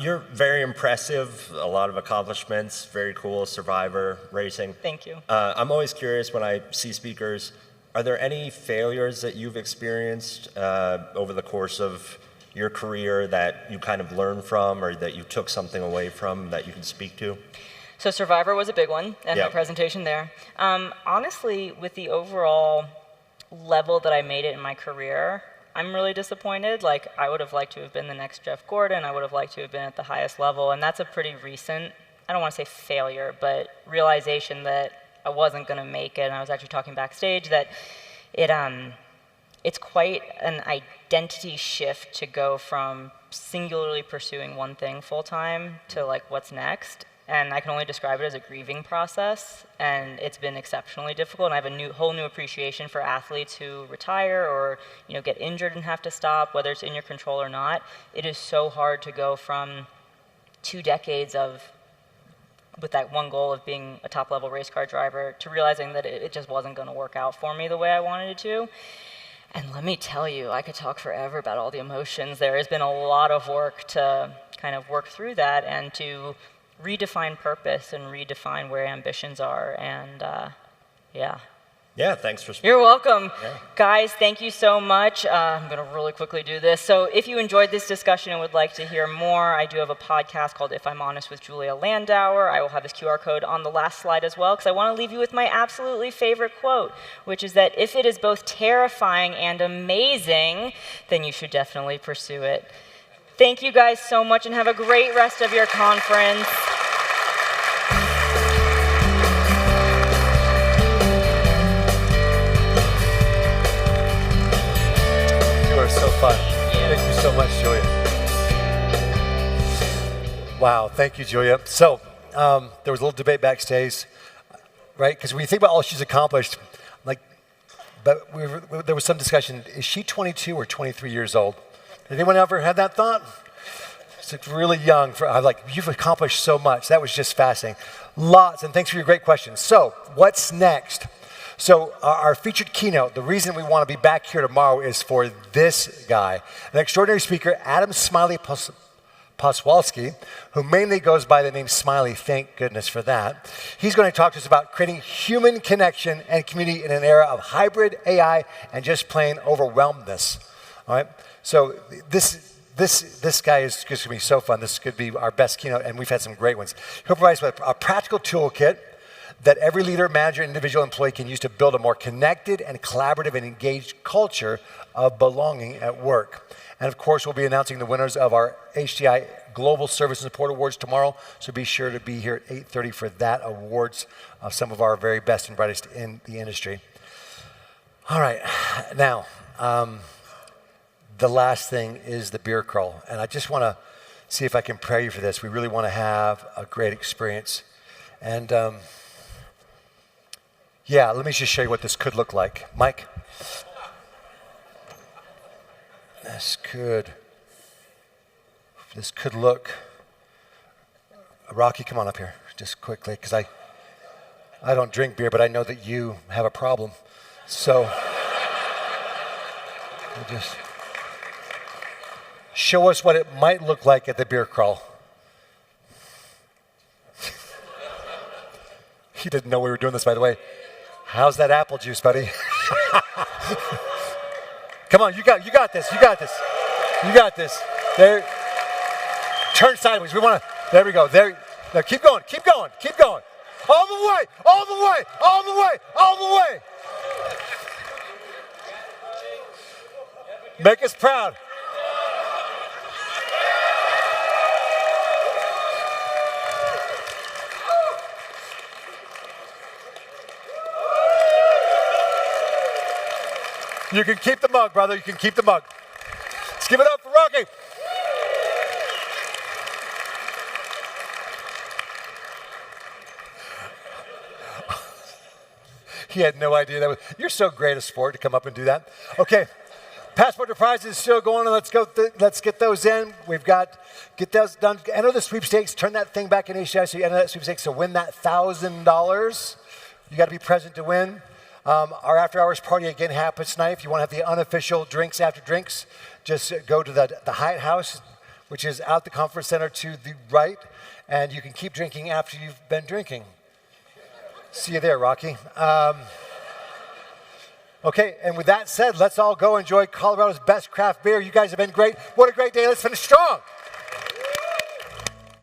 You're very impressive, a lot of accomplishments, very cool, survivor, racing. Thank you. I'm always curious when I see speakers, are there any failures that you've experienced over the course of your career that you kind of learned from or that you took something away from that you can speak to? So Survivor was a big one, and my presentation there. Honestly, with the overall level that I made it in my career, I'm really disappointed. Like, I would have liked to have been the next Jeff Gordon. I would have liked to have been at the highest level, and that's a pretty recent, I don't want to say failure, but realization that I wasn't going to make it. And I was actually talking backstage that it's quite an identity shift to go from singularly pursuing one thing full-time to, like, what's next. And I can only describe it as a grieving process, and it's been exceptionally difficult. And I have a whole new appreciation for athletes who retire or get injured and have to stop, whether it's in your control or not. It is so hard to go from 2 decades with that one goal of being a top-level race car driver to realizing that it just wasn't going to work out for me the way I wanted it to. And let me tell you, I could talk forever about all the emotions. There has been a lot of work to kind of work through that and to redefine purpose and redefine where ambitions are, and Yeah, thanks for speaking. You're welcome. Yeah. Guys, thank you so much. I'm going to really quickly do this. So if you enjoyed this discussion and would like to hear more, I do have a podcast called If I'm Honest with Julia Landauer. I will have this QR code on the last slide as well, because I want to leave you with my absolutely favorite quote, which is that if it is both terrifying and amazing, then you should definitely pursue it. Thank you guys so much, and have a great rest of your conference. You are so fun. Thank you so much, Julia. Wow, thank you, Julia. So there was a little debate backstage, right? Because when you think about all she's accomplished, but there was some discussion, is she 22 or 23 years old? Did anyone ever had that thought? It's really young. You've accomplished so much. That was just fascinating. Lots, and thanks for your great questions. So, what's next? So, our featured keynote, the reason we want to be back here tomorrow is for this guy, an extraordinary speaker, Adam Smiley Poswalski, who mainly goes by the name Smiley, thank goodness for that. He's going to talk to us about creating human connection and community in an era of hybrid AI and just plain overwhelmedness. All right? So this guy is just going to be so fun. This could be our best keynote, and we've had some great ones. He'll provide us with a practical toolkit that every leader, manager, and individual employee can use to build a more connected and collaborative and engaged culture of belonging at work. And of course, we'll be announcing the winners of our HDI Global Service and Support Awards tomorrow, so be sure to be here at 8:30 for that awards of some of our very best and brightest in the industry. All right, now, the last thing is the beer crawl, and I just want to see if I can prepare you for this. We really want to have a great experience. And yeah, let me just show you what this could look like. Mike? This could look, Rocky, come on up here, just quickly, because I don't drink beer, but I know that you have a problem. So, just show us what it might look like at the beer crawl. He didn't know we were doing this, by the way. How's that apple juice, buddy? Come on, you got this. There. Turn sideways. There we go. There. Keep going. All the way. Make us proud. You can keep the mug, brother. You can keep the mug. Let's give it up for Rocky. He had no idea you're so great a sport to come up and do that. Okay. Passport to prizes is still going on. Let's get those in. Get those done. Enter the sweepstakes. Turn that thing back in HDI so you enter that sweepstakes to win that $1,000. You got to be present to win. Our after hours party again happens tonight. If you want to have the unofficial drinks after drinks, just go to the Hyatt House, which is out the conference center to the right, and you can keep drinking after you've been drinking. See you there, Rocky. Okay, and with that said, let's all go enjoy Colorado's best craft beer. You guys have been great. What a great day. Let's finish strong.